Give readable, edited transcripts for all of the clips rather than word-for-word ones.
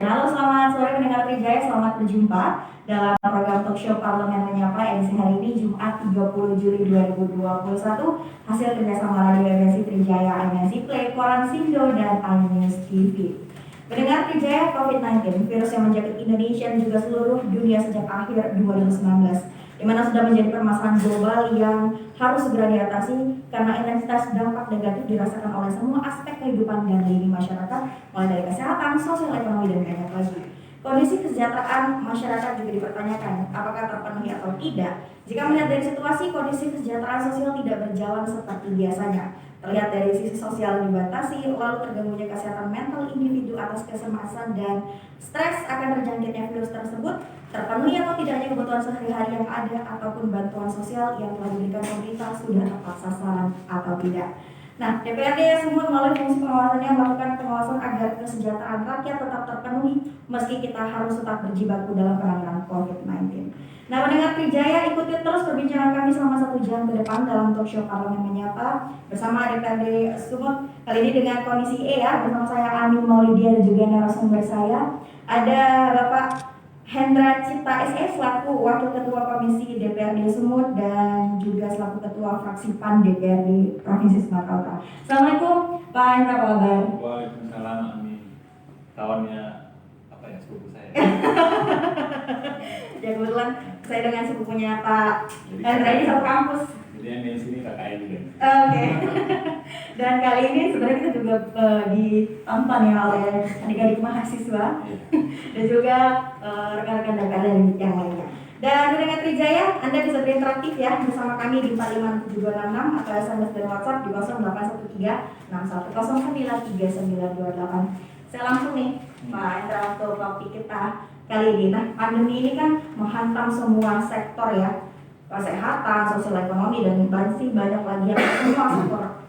Halo, selamat sore pendengar Trijaya, selamat berjumpa dalam program Talk Show Parlemen Menyapa edisi hari ini Jumat 30 Juli 2021 hasil kerjasama Radio MNC Trijaya, MNC Play, Koran Sindo, dan iNews TV. Pendengar Trijaya, COVID-19, virus yang menjangkit Indonesia dan juga seluruh dunia sejak akhir 2019, di mana sudah menjadi permasalahan global yang harus segera diatasi karena intensitas dampak negatif dirasakan oleh semua aspek kehidupan dan lini masyarakat, mulai dari kesehatan, sosial, ekonomi, dan banyak lagi. Kondisi kesejahteraan masyarakat juga dipertanyakan, apakah terpenuhi atau tidak. Jika melihat dari situasi, kondisi kesejahteraan sosial tidak berjalan seperti biasanya. Terlihat dari sisi sosial dibatasi, lalu terganggunya kesehatan mental individu atas kecemasan dan stres akan terjangkitnya virus tersebut, terpenuhi atau tidaknya kebutuhan sehari-hari yang ada, ataupun bantuan sosial yang telah diberikan pemerintah sudah tepat sasaran atau tidak. Nah, DPRD semua melalui fungsi pengawasannya melakukan pengawasan agar kesejahteraan rakyat tetap terpenuhi meski kita harus tetap berjibaku dalam penanganan COVID-19. Nah, pendengar Trijaya, ikuti terus perbincangan kami selama 1 jam ke depan dalam Talk Show Parlemen Menyapa bersama DPRD Sumut. Kali ini dengan Komisi E ya, bersama saya Ani Maulidia dan juga narasumber saya ada Bapak Hendra Cipta SE selaku Wakil Ketua Komisi DPRD Sumut dan juga selaku Ketua Fraksi PAN DPRD Provinsi Sumatera Utara. Assalamualaikum Pak Hendra, apa kabar? Waalaikumsalam, Ami. Kawannya apa ya, sepupu saya. Ya kebetulan saya dengan sepupunya Pak Hendra ini satu kampus. Jadi yang di sini KKN juga. Oke. Dan kali ini sebenarnya kita juga ditonton ya oleh adik-adik mahasiswa dan juga rekan-rekan DPR dan yang lainnya. Dan dengan Trijaya, Anda bisa berinteraktif ya bersama kami di 45726 atau SMS dan WhatsApp di 0813 61939928. Saya langsung nih Pak Hendra untuk topik kita kali ini. Nah, pandemi ini kan menghantam semua sektor ya, kesehatan, sosial ekonomi, dan masih banyak lagi yang semua sektor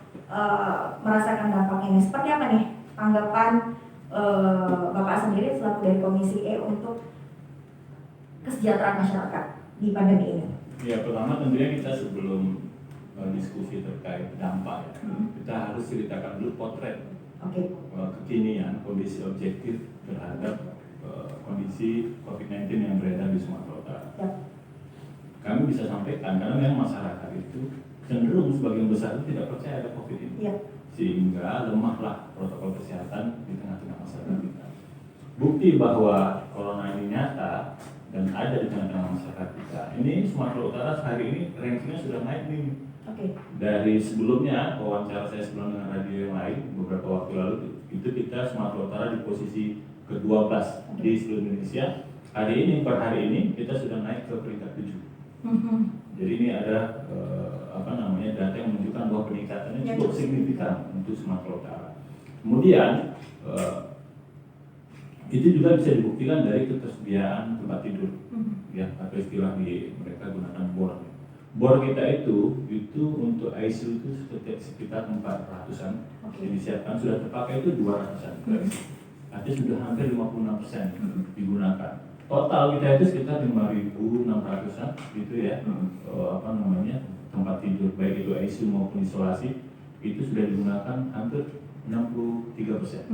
merasakan dampaknya. Seperti apa nih tanggapan Bapak sendiri selaku dari Komisi E untuk kesejahteraan masyarakat di pandemi ini? Ya, pertama tentunya kita sebelum diskusi terkait dampak ya, kita harus ceritakan dulu potret kekinian kondisi objektif terhadap kondisi COVID-19 yang beredar di Sumatera Utara. Yep. Kami bisa sampaikan karena memang masyarakat itu cenderung sebagian besar itu tidak percaya ada COVID ini, sehingga lemahlah protokol kesehatan di tengah-tengah masyarakat kita. Bukti bahwa corona ini nyata dan ada di tengah-tengah masyarakat kita. Ini Sumatera Utara hari ini rankingnya sudah naik nih. Dari sebelumnya wawancara saya sebelum dengan radio yang lain beberapa waktu lalu itu kita Sumatera Utara di posisi ke-12 di seluruh Indonesia. Hari ini per hari ini kita sudah naik ke peringkat 7. Jadi ini ada data yang menunjukkan bahwa peningkatannya cukup signifikan untuk Sumatera Utara. Kemudian itu juga bisa dibuktikan dari ketersediaan tempat tidur, ya, atau istilah di mereka gunakan bor. Bor kita itu untuk ICU itu sekitar 400-an, yang disiapkan sudah terpakai itu 200-an. Artinya sudah hampir 56% digunakan. Total kita itu sekitar 5.600-an gitu ya, tempat tidur baik itu ICU maupun isolasi itu sudah digunakan hampir 63%.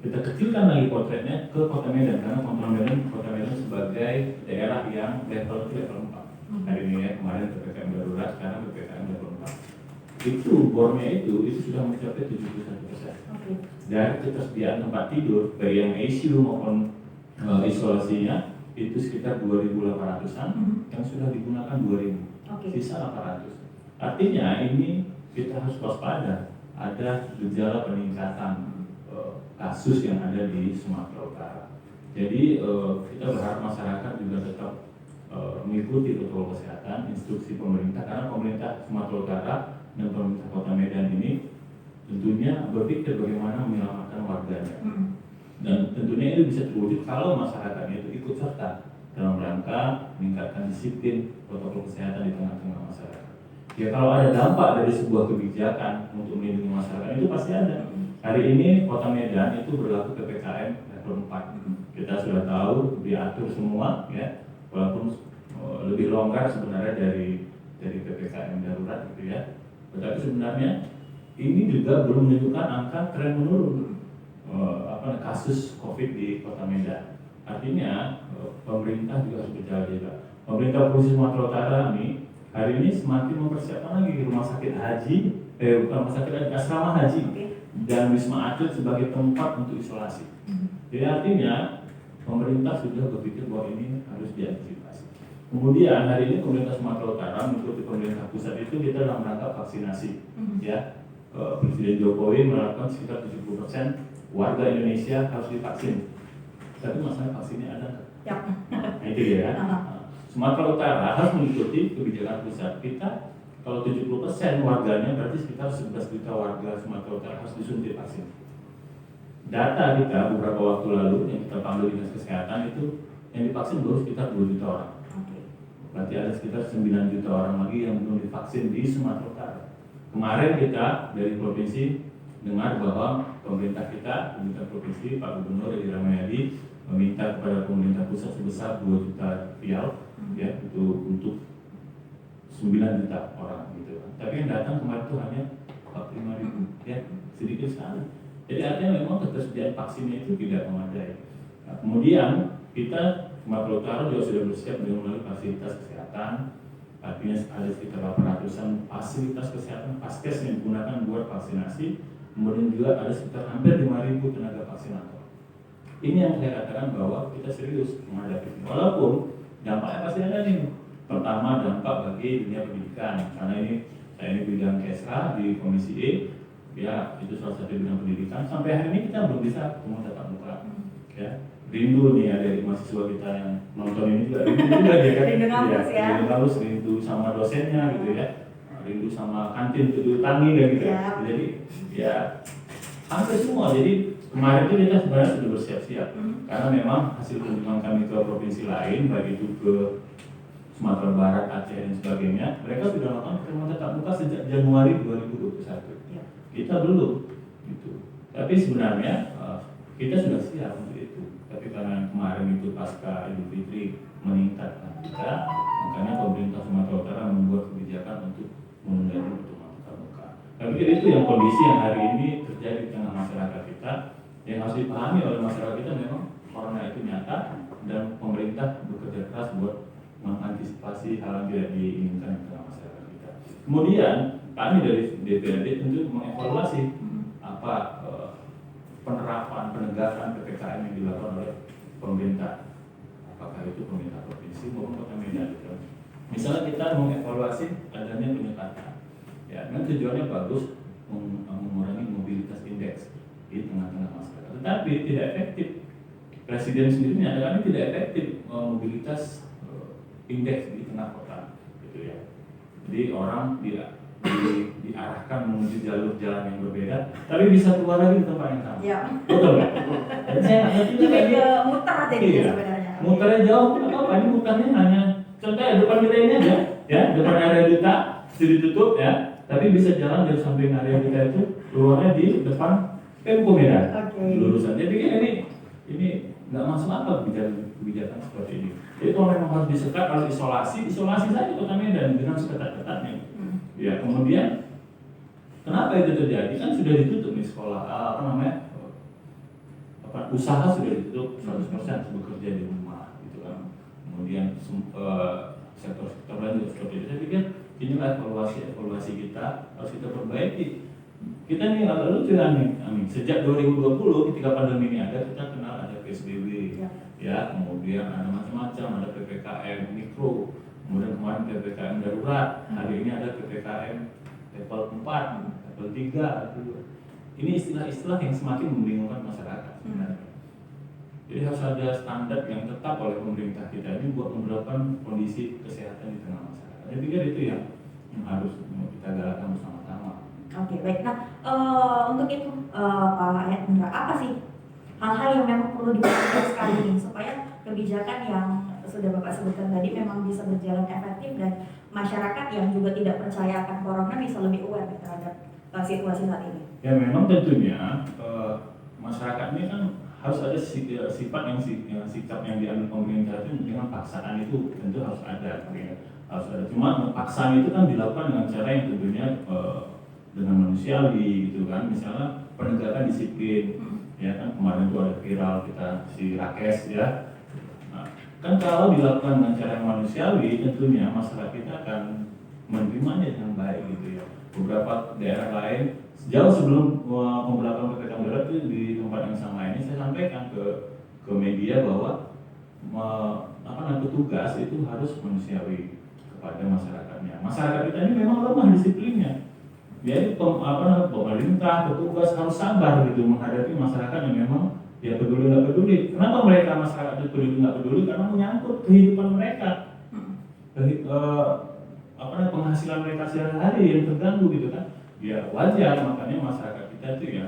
Kita kecilkan lagi potretnya ke Kota Medan karena Kota Medan sebagai daerah yang level 4 hari ini ya, kemarin PPKM darurat, sekarang PPKM level 4. Itu bornya itu sudah mencapai 71%. Dari ketersediaan tempat tidur baik yang ICU maupun isolasinya itu sekitar 2.800-an, yang sudah digunakan 2.000, sisa 800. Artinya ini kita harus waspada, ada gejala peningkatan kasus yang ada di Sumatera Utara. Jadi kita berharap masyarakat juga tetap mengikuti protokol kesehatan, instruksi pemerintah, karena pemerintah Sumatera Utara dan pemerintah Kota Medan ini tentunya berpikir bagaimana menyelamatkan warganya. Dan tentunya itu bisa terwujud kalau masyarakatnya itu ikut serta dalam rangka meningkatkan disiplin protokol kesehatan di tengah-tengah masyarakat. Ya, kalau ada dampak dari sebuah kebijakan untuk melindungi masyarakat itu pasti ada. Hari ini Kota Medan itu berlaku PPKM level 4. Kita sudah tahu diatur semua ya, walaupun lebih longgar sebenarnya dari PPKM darurat gitu ya. Tetapi sebenarnya ini juga belum menunjukkan angka tren menurun. kasus COVID di Kota Medan. Artinya pemerintah juga harus berjaga-jaga. Pemerintah Provinsi Sumatera Utara ini hari ini semakin mempersiapkan lagi rumah sakit haji, rumah sakit asrama haji dan Wisma Atlet sebagai tempat untuk isolasi. Jadi artinya pemerintah sudah berpikir bahwa ini harus diantisipasi. Kemudian hari ini pemerintah Sumatera Utara mengikuti pemerintah pusat itu kita dalam rangka vaksinasi. Ya, Presiden Jokowi melakukan sekitar 70% warga Indonesia harus divaksin. Tapi masalah vaksinnya ada nggak? Ya. Nah itu ya. Sumatera Utara harus mengikuti kebijakan pusat. Kita kalau 70% warganya berarti sekitar 11 juta warga Sumatera Utara harus disuntik vaksin. Data kita beberapa waktu lalu yang kita panggil Dinas Kesehatan itu yang divaksin baru sekitar 2 juta orang. Berarti ada sekitar 9 juta orang lagi yang belum divaksin di Sumatera Utara. Kemarin kita dari provinsi dengar bahwa pemerintah provinsi Pak Gubernur Edi Rahmayadi meminta kepada pemerintah pusat sebesar 2 juta rial ya untuk 9 juta orang gitu. Tapi yang datang kemarin itu hanya 45.000 ya, sedikit sekali. Jadi artinya memang ketersediaan vaksinnya itu tidak memadai. Nah, kemudian kita Sumatera Utara juga sudah bersiap dengan melalui fasilitas kesehatan. Artinya ada sekitar 800-an fasilitas kesehatan paskes yang digunakan buat vaksinasi. Kemudian juga ada sekitar hampir 5.000 tenaga vaksinator. Ini yang saya katakan bahwa kita serius menghadapi ini. Walaupun dampaknya pasti ada nih. Pertama dampak bagi dunia pendidikan. Karena saya ini bidang Kesra di Komisi E. Ya, itu salah satu bidang pendidikan. Sampai hari ini kita belum bisa ketemu tatap muka. Ya, rindu nih ada mahasiswa kita yang nonton ini juga rindu juga dia kan. Rindu kampus ya. Rindu kampus, rindu sama dosennya gitu ya. Rindu sama kantin itu tangi dan gitu. Jadi ya hampir semua. Jadi kemarin itu kita sebenarnya sudah bersiap-siap karena memang hasil kunjungan kami ke provinsi lain, baik itu ke Sumatera Barat, Aceh dan sebagainya, mereka sudah melakukan pertemuan tatap muka sejak Januari 2021. Kita belum, gitu. Tapi sebenarnya kita sudah siap untuk itu. Tapi karena kemarin itu pasca Idul Fitri meningkat kita, makanya pemerintah Sumatera Utara membuat kebijakan untuk menunda pertemuan tatap muka. Tapi itu yang kondisi yang hari ini terjadi di tengah masyarakat kita, yang harus dipahami oleh masyarakat kita memang corona itu nyata dan pemerintah bekerja keras buat mengantisipasi hal yang tidak diinginkan di tengah masyarakat kita. Kemudian kami dari DPRD tentu mengevaluasi apa penerapan penegakan PPKM yang dilakukan oleh pemerintah, apakah itu pemerintah provinsi maupun Kota Medan. Misalnya kita mengevaluasi adanya penyekatan, ya, dan tujuannya bagus mengurangi mobilitas indeks di tengah-tengah masyarakat, tetapi tidak efektif. Presiden sendiri menyatakan tidak efektif mobilitas indeks di tengah kota, gitu ya. Jadi orang diarahkan menuju jalur jalan yang berbeda, tapi bisa keluar lagi di tempat yang sama. Ya. Betul nggak? Jadi saya ngerti muter aja sebenarnya. Muternya jauh, apa? Ini muternya hanya contohnya depan kita ini aja, ya, depan area duta sudah ditutup ya, tapi bisa jalan dari samping area duta itu keluarnya di depan Pemko Medan. Lurusan. Jadi ini nggak masuk akal kebijakan seperti ini. Jadi kalau memang harus disekat, harus isolasi saja Kota Medan dengan seketat-ketatnya. Ya, kemudian kenapa itu terjadi? Kan sudah ditutup nih sekolah, usaha sudah ditutup 100% bekerja di rumah, gitu kan. Kemudian sektor-sektor lain juga seperti itu. Saya pikir inilah evaluasi kita harus kita perbaiki. Kita nih agak lucu nih, sejak 2020 ketika pandemi ini ada, kita kenal ada PSBB, ya, kemudian ada macam-macam, ada PPKM mikro. Kemudian kemarin PPKM darurat, hari ini ada PPKM level 4, level 3, ini istilah-istilah yang semakin membingungkan masyarakat sebenarnya. Jadi harus ada standar yang tetap oleh pemerintah kita ini buat menerapkan kondisi kesehatan di tengah masyarakat. Saya pikir itu yang harus kita galakan bersama-sama. Oke, baik. Nah, untuk itu Pak Hendra, apa sih hal-hal yang memang perlu diperhatikan sekali ini supaya kebijakan yang sudah Bapak sebutkan tadi memang bisa berjalan efektif dan masyarakat yang juga tidak percaya akan corona bisa lebih aware terhadap situasi saat ini? Ya memang tentunya masyarakat ini kan harus ada sifat yang sikap yang diambil pemerintah itu dengan paksaan itu tentu harus ada, harus ada. Cuma paksaan itu kan dilakukan dengan cara yang tentunya dengan manusiawi gitu kan, misalnya penegakan disiplin, Ya kan kemarin itu ada viral kita si Rakes ya. Nah, kan kalau dilakukan dengan cara yang manusiawi tentunya masyarakat kita akan menerimanya dengan baik gitu ya. Beberapa daerah lain jauh sebelum pemberlakuan PPKM darurat itu di tempat yang sama ini saya sampaikan ke media bahwa petugas itu harus manusiawi kepada masyarakatnya. Masyarakat kita ini memang lemah disiplinnya. Jadi pemerintah, petugas harus sabar gitu menghadapi masyarakat yang memang ya peduli nggak peduli. Kenapa mereka masyarakat itu peduli nggak peduli? Karena menyangkut kehidupan mereka, penghasilan mereka sehari-hari yang terganggu gitu kan. Ya wajar, makanya masyarakat kita itu ya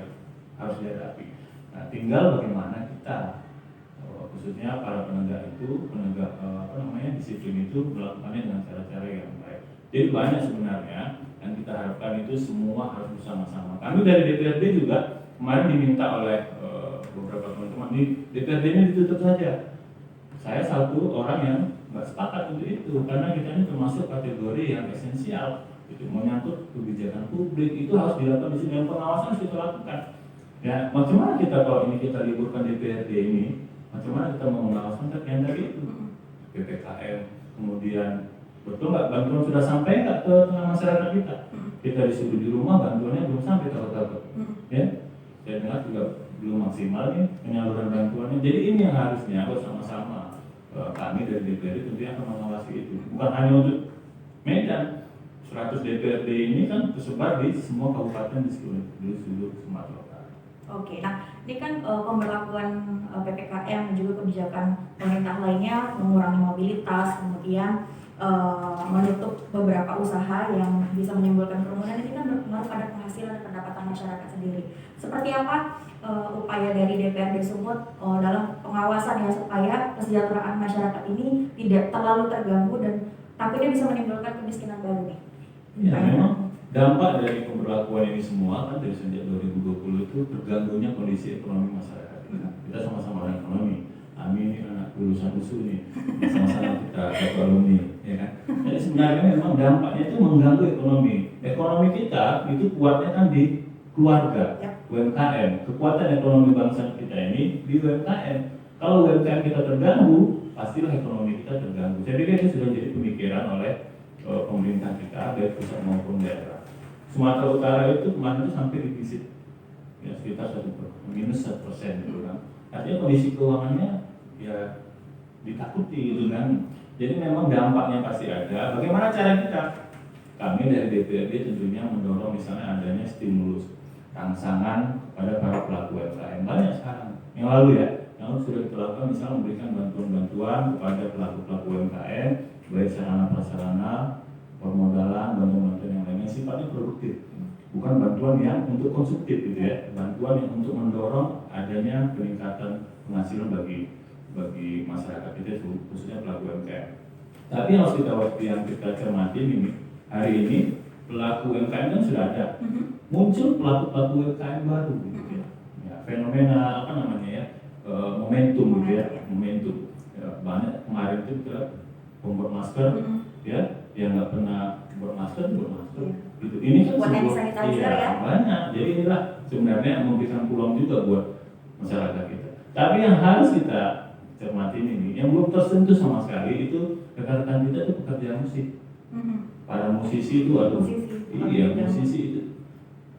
harus dihadapi. Nah, tinggal bagaimana kita khususnya para penegak disiplin itu melakukannya dengan cara-cara yang baik. Jadi banyak sebenarnya yang kita harapkan itu semua harus bersama-sama. Kami dari DPRD juga kemarin diminta oleh beberapa teman-teman di DPRD ini ditutup saja. Saya satu orang yang nggak sepakat untuk itu karena kita ini termasuk kategori yang esensial. Itu menyangkut kebijakan publik itu harus dilakukan di sini dan pengawasan harus kita lakukan. Ya, macam mana kita kalau ini kita liburkan DPRD ini? Macam mana kita mau mengawaskan yang tadi itu PPKM, kemudian betul nggak bantuan sudah sampai nggak ke tengah masyarakat kita? Kita disuruh di rumah bantuannya belum sampai takut-takut, ya? Saya dengar juga belum maksimal nih penyaluran bantuannya. Jadi ini yang harusnya bersama-sama kami dari DPRD tentunya akan mengawasi itu. Bukan hanya untuk Medan, 100 DPRD ini kan tersebar di semua kabupaten di seluruh Sumatera Utara. Oke, nah ini kan pemberlakuan PPKM dan juga kebijakan pemerintah lainnya mengurangi mobilitas, kemudian menutup beberapa usaha yang bisa menimbulkan kerumunan, ini kan berpengaruh pada penghasilan dan pendapatan masyarakat sendiri. Seperti apa upaya dari DPRD Sumut dalam pengawasan ya supaya kesejahteraan masyarakat ini tidak terlalu terganggu dan takutnya bisa menimbulkan kemiskinan baru nih? Ya, memang dampak dari pemberlakuan ini semua kan dari sejak 2020 itu terganggunya kondisi ekonomi masyarakat kita. Kita sama-sama orang ekonomi. Kami ini anak lulusan USU nih, sama-sama kita satu alumni, ya kan. Jadi sebenarnya memang dampaknya itu mengganggu ekonomi. Ekonomi kita itu kuatnya kan di keluarga, UMKM. Kekuatan ekonomi bangsa kita ini di UMKM. Kalau UMKM kita terganggu, pastilah ekonomi kita terganggu. Saya pikir itu sudah jadi pemikiran oleh pemerintah kita, baik pusat maupun daerah. Sumatera Utara itu kemarin itu sampai defisit ya sekitar minus 1% gitu kan. Artinya kondisi keuangannya ya ditakuti gitu kan. Jadi memang dampaknya pasti ada. Bagaimana cara kita? Kami dari DPRD tentunya mendorong misalnya adanya stimulus rangsangan pada para pelaku UMKM. Banyak sekarang. Yang lalu ya, yang sudah kita lakukan misalnya memberikan bantuan-bantuan kepada pelaku-pelaku UMKM, baik sarana prasarana, permodalan, bantuan-bantuan yang lainnya sifatnya produktif, bukan bantuan yang untuk konsumtif gitu ya, bantuan yang untuk mendorong adanya peningkatan penghasilan bagi masyarakat kita khususnya pelaku UMKM. Tapi yang kita cermati ini hari ini pelaku UMKM kan sudah ada, muncul pelaku UMKM baru gitu ya, fenomena momentum gitu ya, momentum. Ya, banyak kemarin itu kita membuat masker ya yang nggak pernah buat masker gitu. Ini kan banyak. Jadi inilah sebenarnya memberikan peluang juga buat masyarakat kita. Tapi yang harus kita cermati ini, yang belum tersentuh sama sekali itu rekan-rekan kita itu pekerja musik. Para musisi itu musisi itu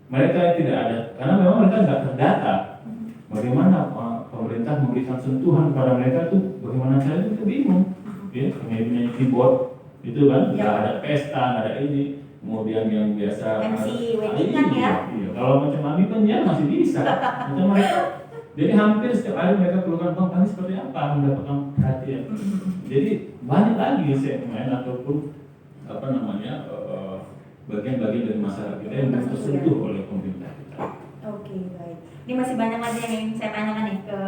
mereka tidak ada karena memang mereka nggak terdata. Bagaimana pemerintah memberikan sentuhan kepada mereka itu bagaimana caranya itu bingung. Ya, penyanyi keyboard itu kan nggak ada pesta, nggak ada ini. Kemudian yang biasa MC wedding kan ya? Iya. Kalau macam kami kan ya masih bisa. Macam mereka, jadi hampir setiap hari mereka keluarkan bang kami seperti apa mendapatkan perhatian. Jadi banyak lagi segmen ataupun bagian-bagian dari masyarakat kita yang tersentuh oleh pemerintah kita. Oke, baik. Ini masih banyak lagi yang ingin saya tanyakan nih ke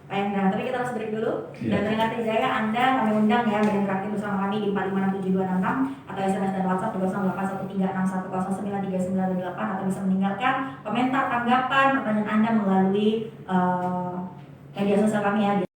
Pak Hendra, tapi kita harus break dulu. Dan pendengar Trijaya, Anda kami undang ya berinteraksi bersama kami di 4567266 atau SMS dan WhatsApp 081361093938 atau bisa meninggalkan komentar, tanggapan, pertanyaan Anda melalui media sosial kami ya.